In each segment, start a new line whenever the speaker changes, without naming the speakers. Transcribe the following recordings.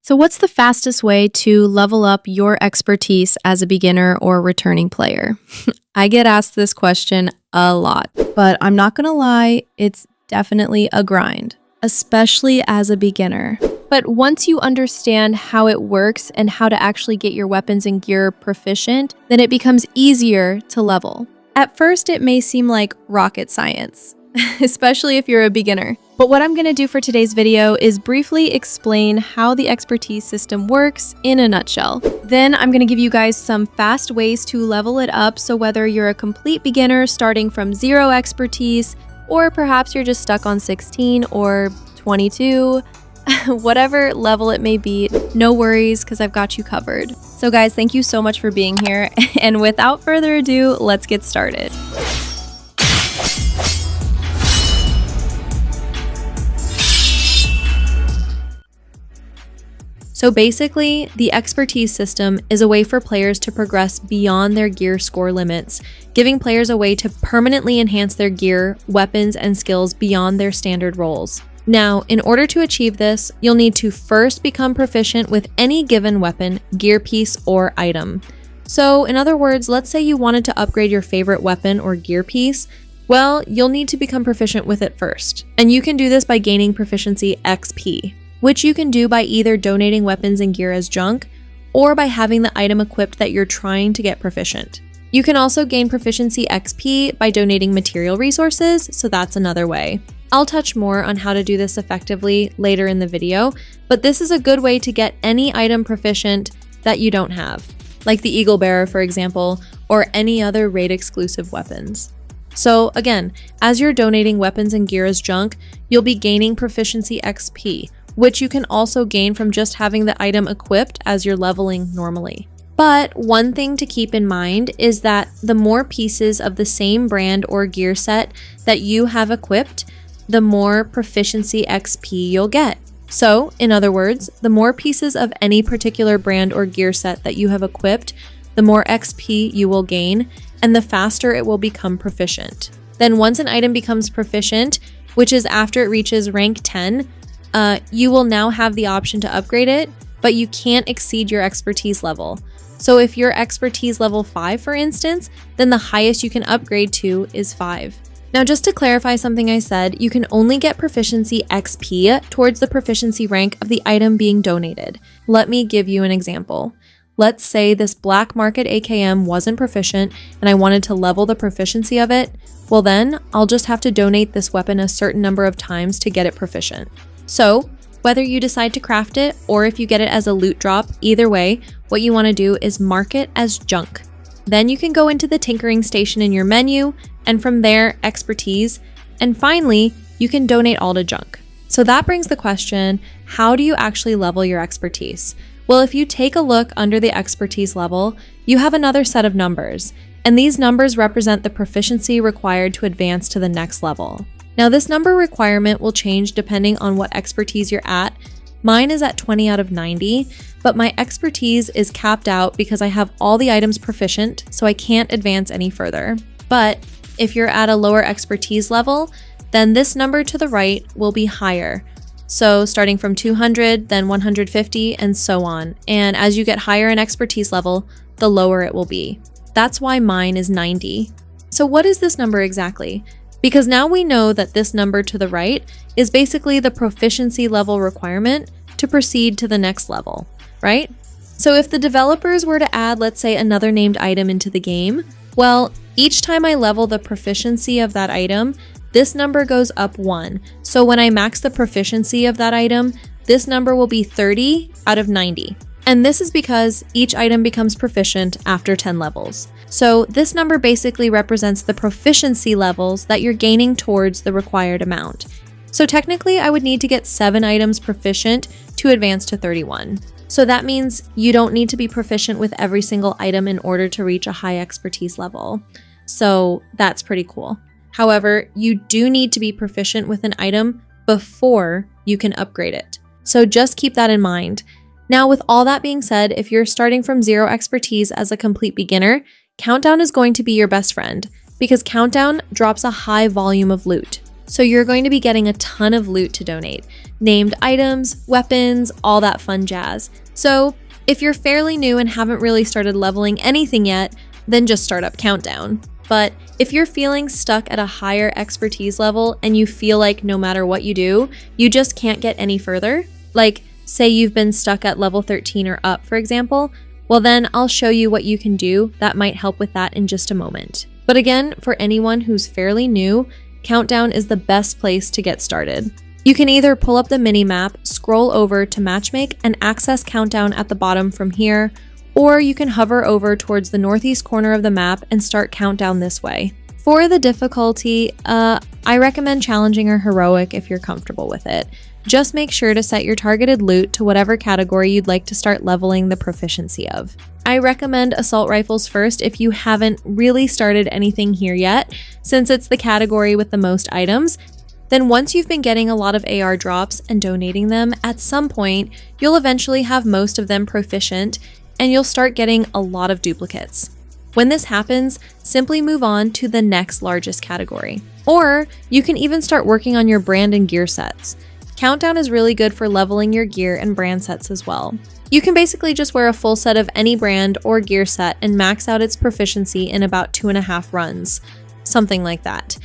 So what's the fastest way to level up your expertise as a beginner or returning player? I get asked this question a lot, but I'm not gonna lie, it's definitely a grind, especially as a beginner. But once you understand how it works and how to actually get your weapons and gear proficient, then it becomes easier to level. At first, it may seem like rocket science, especially if you're a beginner. But what I'm going to do for today's video is briefly explain how the expertise system works in a nutshell. Then I'm going to give you guys some fast ways to level it up, so whether you're a complete beginner starting from 0 expertise, or perhaps you're just stuck on 16 or 22, whatever level it may be, no worries, because I've got you covered. So guys, thank you so much for being here, and without further ado, let's get started. So basically, the expertise system is a way for players to progress beyond their gear score limits, giving players a way to permanently enhance their gear, weapons, and skills beyond their standard roles. Now, in order to achieve this, you'll need to first become proficient with any given weapon, gear piece, or item. So in other words, let's say you wanted to upgrade your favorite weapon or gear piece. Well, you'll need to become proficient with it first. And you can do this by gaining proficiency XP, which you can do by either donating weapons and gear as junk, or by having the item equipped that you're trying to get proficient. You can also gain proficiency XP by donating material resources, so that's another way. I'll touch more on how to do this effectively later in the video, but this is a good way to get any item proficient that you don't have, like the Eagle Bearer, for example, or any other raid exclusive weapons. So again, as you're donating weapons and gear as junk, you'll be gaining proficiency XP, which you can also gain from just having the item equipped as you're leveling normally. But one thing to keep in mind is that the more pieces of the same brand or gear set that you have equipped, the more proficiency XP you'll get. So, in other words, the more pieces of any particular brand or gear set that you have equipped, the more XP you will gain, and the faster it will become proficient. Then once an item becomes proficient, which is after it reaches rank 10, you will now have the option to upgrade it, but you can't exceed your expertise level. So if you're expertise level 5, for instance, then the highest you can upgrade to is 5. Now, just to clarify something I said, you can only get proficiency XP towards the proficiency rank of the item being donated. Let me give you an example. Let's say this black market AKM wasn't proficient and I wanted to level the proficiency of it. Well then, I'll just have to donate this weapon a certain number of times to get it proficient. So, whether you decide to craft it or if you get it as a loot drop, either way, what you want to do is mark it as junk. Then you can go into the tinkering station in your menu, and from there, expertise, and finally, you can donate all to junk. So that brings the question, how do you actually level your expertise? Well, if you take a look under the expertise level, you have another set of numbers, and these numbers represent the proficiency required to advance to the next level. Now, this number requirement will change depending on what expertise you're at. Mine is at 20 out of 90, but my expertise is capped out because I have all the items proficient, so I can't advance any further. But if you're at a lower expertise level, then this number to the right will be higher. So starting from 200, then 150, and so on. And as you get higher in expertise level, the lower it will be. That's why mine is 90. So what is this number exactly? Because now we know that this number to the right is basically the proficiency level requirement to proceed to the next level, right? So if the developers were to add, let's say, another named item into the game, well, each time I level the proficiency of that item, this number goes up 1. So when I max the proficiency of that item, this number will be 30 out of 90. And this is because each item becomes proficient after 10 levels. So this number basically represents the proficiency levels that you're gaining towards the required amount. So technically, I would need to get 7 items proficient to advance to 31. So that means you don't need to be proficient with every single item in order to reach a high expertise level. So that's pretty cool. However, you do need to be proficient with an item before you can upgrade it. So just keep that in mind. Now, with all that being said, if you're starting from 0 expertise as a complete beginner, Countdown is going to be your best friend because Countdown drops a high volume of loot. So you're going to be getting a ton of loot to donate. Named items, weapons, all that fun jazz. So if you're fairly new and haven't really started leveling anything yet, then just start up Countdown. But if you're feeling stuck at a higher expertise level and you feel like no matter what you do, you just can't get any further, like say you've been stuck at level 13 or up, for example, well then I'll show you what you can do that might help with that in just a moment. But again, for anyone who's fairly new, Countdown is the best place to get started. You can either pull up the mini-map, scroll over to Matchmake, and access Countdown at the bottom from here, or you can hover over towards the northeast corner of the map and start Countdown this way. For the difficulty, I recommend challenging or heroic if you're comfortable with it. Just make sure to set your targeted loot to whatever category you'd like to start leveling the proficiency of. I recommend assault rifles first if you haven't really started anything here yet, since it's the category with the most items. Then once you've been getting a lot of AR drops and donating them, at some point, you'll eventually have most of them proficient, and you'll start getting a lot of duplicates. When this happens, simply move on to the next largest category. Or you can even start working on your brand and gear sets. Countdown is really good for leveling your gear and brand sets as well. You can basically just wear a full set of any brand or gear set and max out its proficiency in about 2.5 runs, something like that.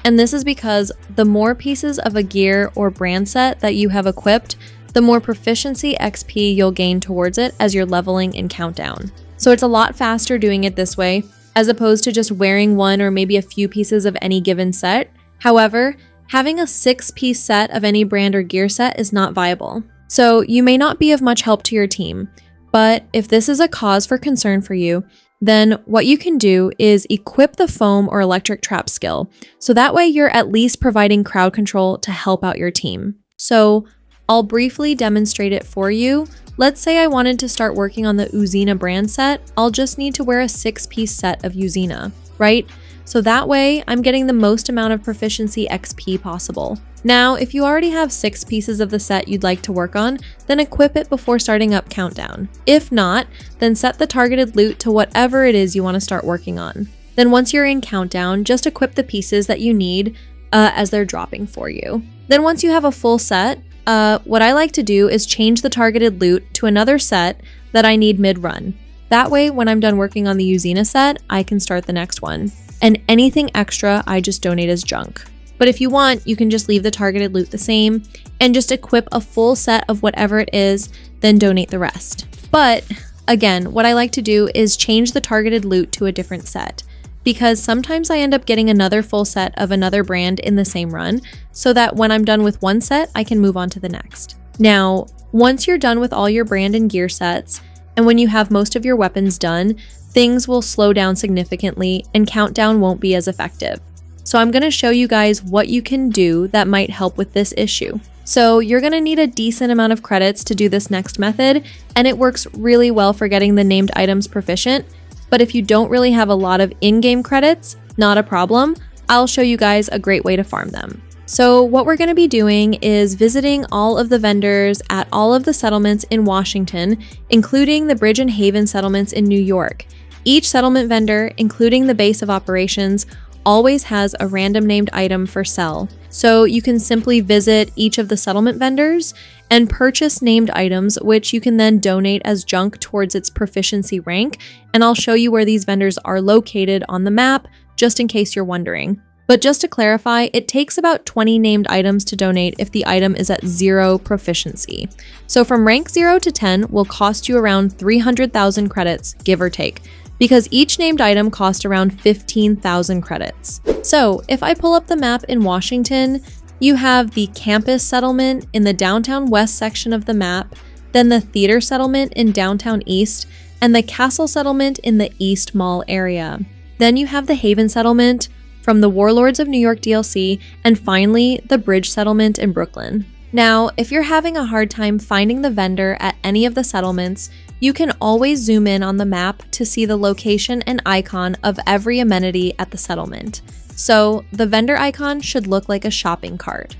And this is because the more pieces of a gear or brand set that you have equipped, the more proficiency XP you'll gain towards it as you're leveling in Countdown. So it's a lot faster doing it this way, as opposed to just wearing one or maybe a few pieces of any given set. However, having a 6-piece set of any brand or gear set is not viable. So you may not be of much help to your team, but if this is a cause for concern for you, then what you can do is equip the foam or electric trap skill. So that way you're at least providing crowd control to help out your team. So I'll briefly demonstrate it for you. Let's say I wanted to start working on the Uzina brand set. I'll just need to wear a 6-piece set of Uzina, right? So that way I'm getting the most amount of proficiency XP possible. Now, if you already have 6 pieces of the set you'd like to work on, then equip it before starting up Countdown. If not, then set the targeted loot to whatever it is you want to start working on. Then once you're in Countdown, just equip the pieces that you need as they're dropping for you. Then once you have a full set, what I like to do is change the targeted loot to another set that I need mid-run. That way, when I'm done working on the Uzina set, I can start the next one. And anything extra, I just donate as junk. But if you want, you can just leave the targeted loot the same and just equip a full set of whatever it is, then donate the rest. But again, what I like to do is change the targeted loot to a different set, because sometimes I end up getting another full set of another brand in the same run, so that when I'm done with one set, I can move on to the next. Now, once you're done with all your brand and gear sets, and when you have most of your weapons done, things will slow down significantly and Countdown won't be as effective. So I'm going to show you guys what you can do that might help with this issue. So you're going to need a decent amount of credits to do this next method, and it works really well for getting the named items proficient. But if you don't really have a lot of in-game credits, not a problem. I'll show you guys a great way to farm them. So what we're going to be doing is visiting all of the vendors at all of the settlements in Washington, including the Bridge and Haven settlements in New York. Each settlement vendor, including the base of operations, always has a random named item for sale. So you can simply visit each of the settlement vendors and purchase named items, which you can then donate as junk towards its proficiency rank. And I'll show you where these vendors are located on the map, just in case you're wondering. But just to clarify, it takes about 20 named items to donate if the item is at 0 proficiency. So from rank 0 to 10 will cost you around 300,000 credits, give or take, because each named item costs around 15,000 credits. So if I pull up the map in Washington, you have the campus settlement in the downtown west section of the map, then the theater settlement in downtown east, and the castle settlement in the East Mall area. Then you have the Haven settlement from the Warlords of New York DLC, and finally the Bridge settlement in Brooklyn. Now, if you're having a hard time finding the vendor at any of the settlements, you can always zoom in on the map to see the location and icon of every amenity at the settlement. So the vendor icon should look like a shopping cart.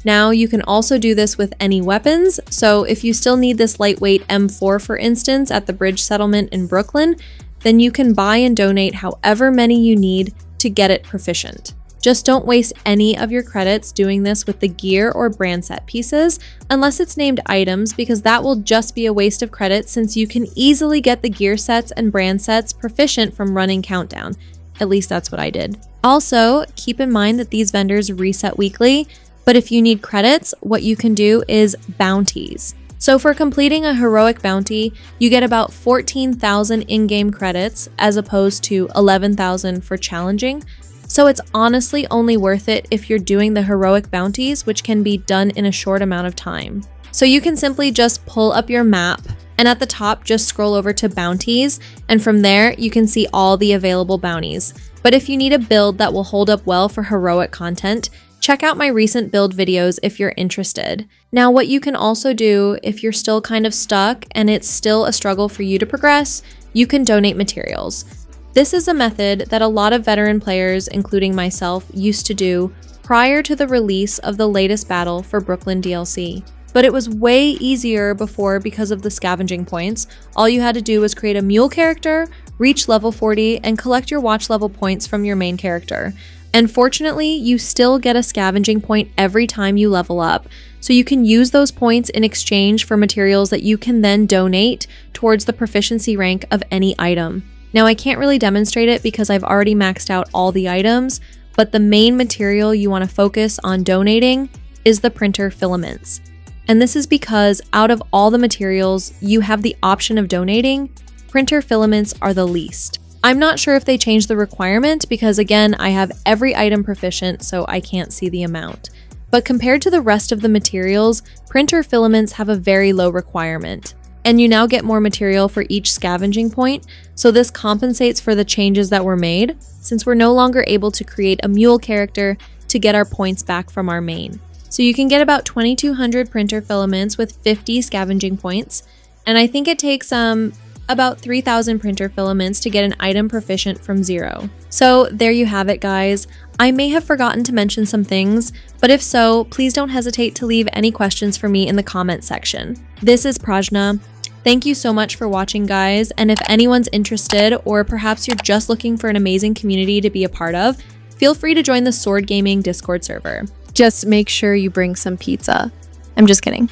Now you can also do this with any weapons, so if you still need this lightweight M4 for instance at the Bridge settlement in Brooklyn, then you can buy and donate however many you need to get it proficient. Just don't waste any of your credits doing this with the gear or brand set pieces, unless it's named items, because that will just be a waste of credits since you can easily get the gear sets and brand sets proficient from running Countdown. At least that's what I did. Also, keep in mind that these vendors reset weekly, but if you need credits, what you can do is bounties. So for completing a heroic bounty, you get about 14,000 in-game credits as opposed to 11,000 for challenging. So it's honestly only worth it if you're doing the heroic bounties, which can be done in a short amount of time. So you can simply just pull up your map and at the top just scroll over to bounties, and from there you can see all the available bounties. But if you need a build that will hold up well for heroic content, check out my recent build videos if you're interested. Now, what you can also do if you're still kind of stuck and it's still a struggle for you to progress, you can donate materials. This is a method that a lot of veteran players, including myself, used to do prior to the release of the latest battle for Brooklyn DLC. But it was way easier before because of the scavenging points. All you had to do was create a mule character, reach level 40, and collect your watch level points from your main character. And fortunately, you still get a scavenging point every time you level up, so you can use those points in exchange for materials that you can then donate towards the proficiency rank of any item. Now, I can't really demonstrate it because I've already maxed out all the items, but the main material you want to focus on donating is the printer filaments. And this is because out of all the materials you have the option of donating, printer filaments are the least. I'm not sure if they changed the requirement because again, I have every item proficient, so I can't see the amount. But compared to the rest of the materials, printer filaments have a very low requirement. And you now get more material for each scavenging point, so this compensates for the changes that were made, since we're no longer able to create a mule character to get our points back from our main. So you can get about 2,200 printer filaments with 50 scavenging points, and I think it takes about 3,000 printer filaments to get an item proficient from 0. So there you have it, guys. I may have forgotten to mention some things, but if so, please don't hesitate to leave any questions for me in the comment section. This is Prajna. Thank you so much for watching, guys, and if anyone's interested, or perhaps you're just looking for an amazing community to be a part of, feel free to join the Sword Gaming Discord server.
Just make sure you bring some pizza. I'm just kidding.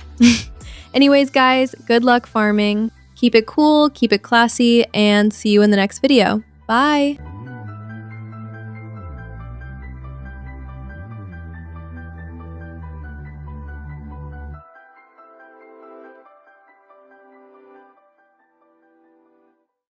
Anyways, guys, good luck farming. Keep it cool, keep it classy, and see you in the next video. Bye!